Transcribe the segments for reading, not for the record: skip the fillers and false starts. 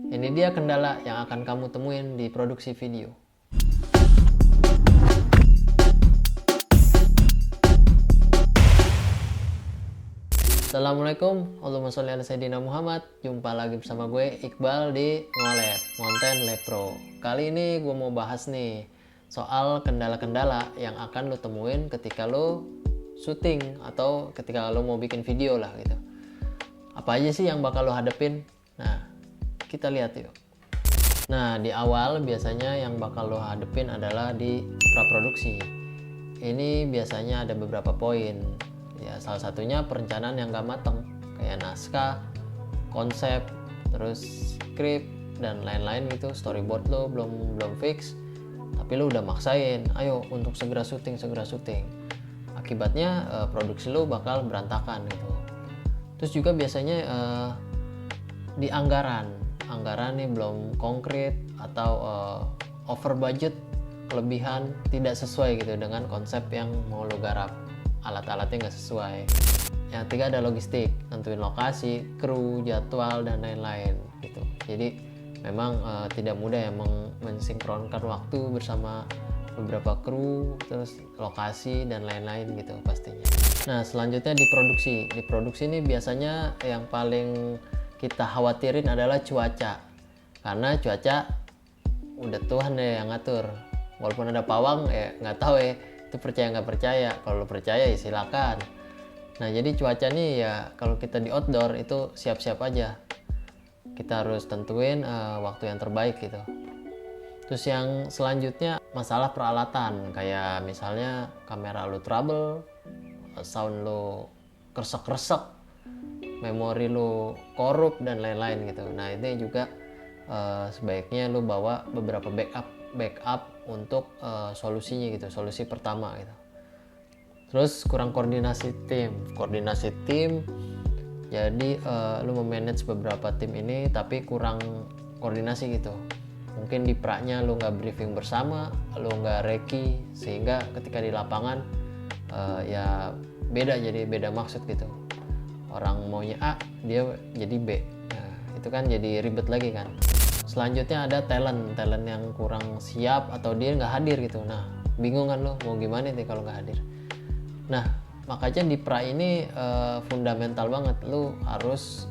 Ini dia kendala yang akan kamu temuin di produksi video. Assalamualaikum, Allahumma sholli ala Sayyidina Muhammad. Jumpa lagi bersama gue Iqbal di Ngolab Mountain Lab Pro. Kali ini gue mau bahas nih soal kendala-kendala yang akan lo temuin ketika lo syuting atau ketika lo mau bikin video lah gitu. Apa aja sih yang bakal lo hadepin? Nah, kita lihat yuk. Nah, di awal biasanya yang bakal lo hadepin adalah di praproduksi. Ini biasanya ada beberapa poin. Ya, salah satunya perencanaan yang gak mateng, kayak naskah, konsep, terus skrip dan lain-lain gitu. Storyboard lo belum fix, tapi lo udah maksain, ayo untuk segera syuting. Akibatnya produksi lo bakal berantakan gitu. Terus juga biasanya di anggaran nih belum konkret atau over budget, kelebihan, tidak sesuai gitu dengan konsep yang mau lo garap. Alat-alatnya nggak sesuai. Yang ketiga ada logistik, nentuin lokasi, kru, jadwal dan lain-lain gitu. Jadi memang tidak mudah ya mensinkronkan waktu bersama beberapa kru, terus lokasi dan lain-lain gitu pastinya. Nah, selanjutnya di produksi ini biasanya yang paling kita khawatirin adalah cuaca, karena cuaca udah Tuhan deh yang ngatur. Walaupun ada pawang ya nggak tahu ya itu percaya nggak percaya. Kalau percaya ya silakan. Nah, jadi cuaca nih ya kalau kita di outdoor itu siap-siap aja, kita harus tentuin waktu yang terbaik gitu. Terus yang selanjutnya masalah peralatan, kayak misalnya kamera lu trouble, sound lu kresek-kresek, memori lu korup dan lain-lain gitu. Nah, ini juga sebaiknya lu bawa beberapa backup untuk solusinya gitu, solusi pertama gitu. Terus kurang koordinasi tim, jadi lu memanage beberapa tim ini tapi kurang koordinasi gitu. Mungkin di praknya lu nggak briefing bersama, lu nggak reki, sehingga ketika di lapangan ya jadi beda maksud gitu. Orang maunya A, dia jadi B. Nah, itu kan jadi ribet lagi kan. Selanjutnya ada talent yang kurang siap atau dia nggak hadir gitu. Nah, bingung kan lo mau gimana nih kalau nggak hadir. Nah, makanya di pra ini fundamental banget. Lo harus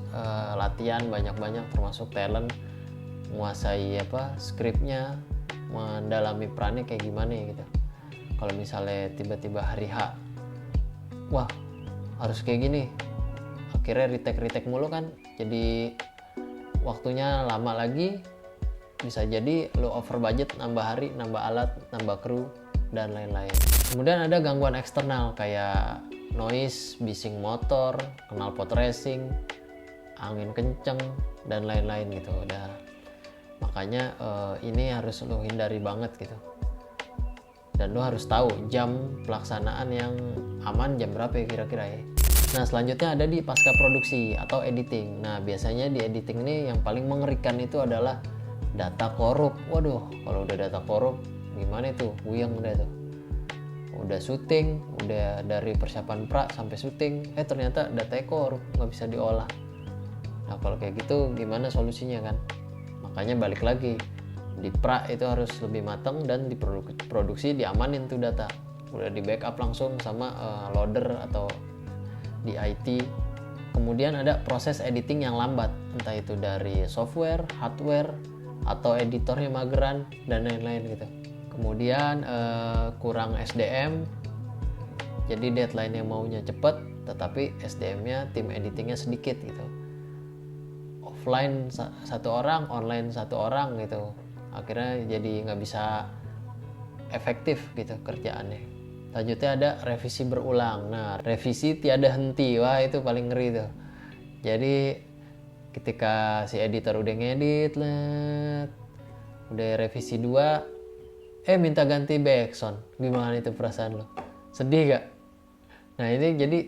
latihan banyak-banyak, termasuk talent, menguasai skripnya, mendalami perannya kayak gimana gitu. Kalau misalnya tiba-tiba hari H, wah harus kayak gini, akhirnya retake mulu kan, jadi waktunya lama lagi, bisa jadi lo over budget, nambah hari, nambah alat, nambah kru dan lain-lain. Kemudian ada gangguan eksternal kayak noise, bising motor, knalpot racing, angin kenceng dan lain-lain gitu. Makanya ini harus lo hindari banget gitu. Dan lo harus tahu jam pelaksanaan yang aman jam berapa ya kira-kira ya. Nah, selanjutnya ada di pasca produksi atau editing. Nah, biasanya di editing ini yang paling mengerikan itu adalah data korup. Waduh, kalau udah data korup gimana itu? Puyeng udah tuh. Udah syuting, udah dari persiapan pra sampai syuting, ternyata datanya korup, nggak bisa diolah. Nah, kalau kayak gitu gimana solusinya kan? Makanya balik lagi, di pra itu harus lebih matang dan di produksi diamanin tuh data. Udah di backup langsung sama loader atau di IT. Kemudian ada proses editing yang lambat, entah itu dari software, hardware, atau editornya mageran dan lain-lain gitu. Kemudian kurang SDM, jadi deadline-nya maunya cepet tetapi SDM-nya, tim editingnya sedikit gitu. Offline satu orang, online satu orang gitu, akhirnya jadi nggak bisa efektif gitu kerjaannya. Selanjutnya ada revisi berulang. Nah, revisi tiada henti, wah itu paling ngeri tuh. Jadi ketika si editor udah ngedit, udah revisi 2, minta ganti backsound. Gimana itu perasaan lo? Sedih gak? Nah, ini jadi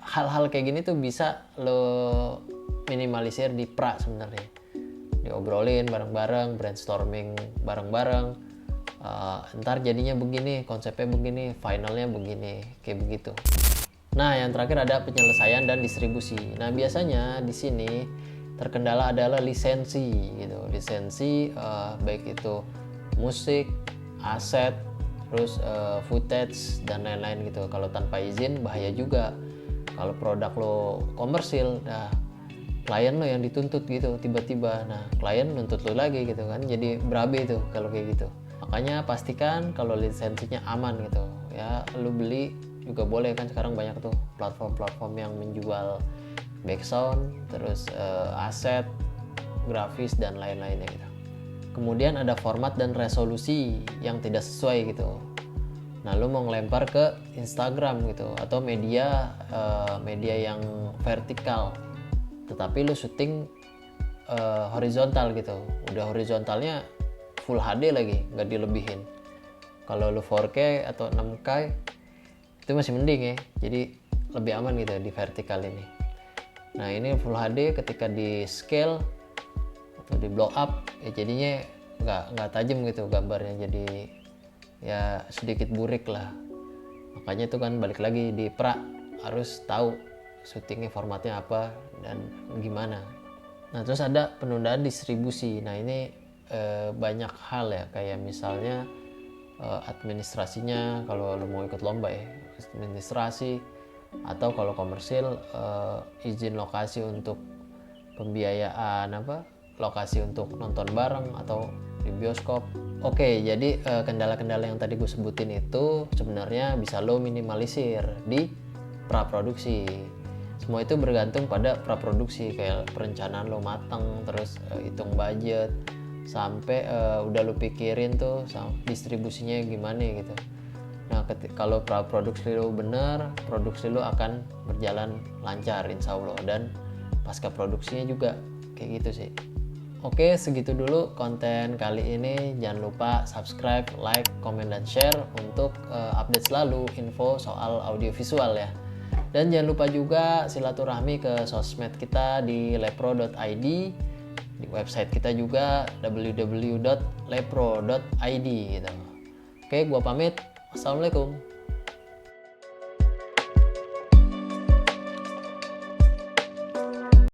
hal-hal kayak gini tuh bisa lo minimalisir di pra sebenarnya. Diobrolin bareng-bareng, brainstorming bareng-bareng. Ntar jadinya begini, konsepnya begini, finalnya begini, kayak begitu. Nah, yang terakhir ada penyelesaian dan distribusi. Nah, biasanya di sini terkendala adalah lisensi gitu. Lisensi baik itu musik, aset, terus footage dan lain-lain gitu. Kalau tanpa izin bahaya juga. Kalau produk lo komersil, nah klien lo yang dituntut gitu tiba-tiba. Nah klien nuntut lo lagi gitu kan, jadi berabe itu kalau kayak gitu. Makanya pastikan kalau lisensinya aman gitu ya. Lo beli juga boleh kan, sekarang banyak tuh platform-platform yang menjual background, terus aset, grafis dan lain-lainnya gitu. Kemudian ada format dan resolusi yang tidak sesuai gitu. Nah, lu mau ngelempar ke Instagram gitu atau media yang vertikal, tetapi lu syuting horizontal gitu. Udah horizontalnya Full HD lagi, nggak dilebihin. Kalau lu 4K atau 6K itu masih mending ya. Jadi lebih aman gitu di vertikal ini. Nah ini Full HD ketika di scale atau di blow up ya jadinya nggak tajam gitu gambarnya, jadi ya sedikit burik lah. Makanya itu kan balik lagi di pra harus tahu syutingnya formatnya apa dan gimana. Nah terus ada penundaan distribusi. Nah ini banyak hal ya, kayak misalnya administrasinya kalau lo mau ikut lomba ya, administrasi, atau kalau komersil izin lokasi untuk pembiayaan lokasi untuk nonton bareng atau di bioskop. Oke, jadi kendala-kendala yang tadi gue sebutin itu sebenarnya bisa lo minimalisir di praproduksi. Semua itu bergantung pada praproduksi, kayak perencanaan lo matang, terus hitung budget, sampai udah lo pikirin tuh distribusinya gimana gitu. Nah, kalau produksi lo bener, produksi lo akan berjalan lancar insya Allah, dan pasca produksinya juga kayak gitu sih. Oke, segitu dulu konten kali ini. Jangan lupa subscribe, like, komen, dan share untuk update selalu info soal audiovisual ya. Dan jangan lupa juga silaturahmi ke sosmed kita di lepro.id, di website kita juga www.lepro.id gitu. Oke, gua pamit. Assalamualaikum.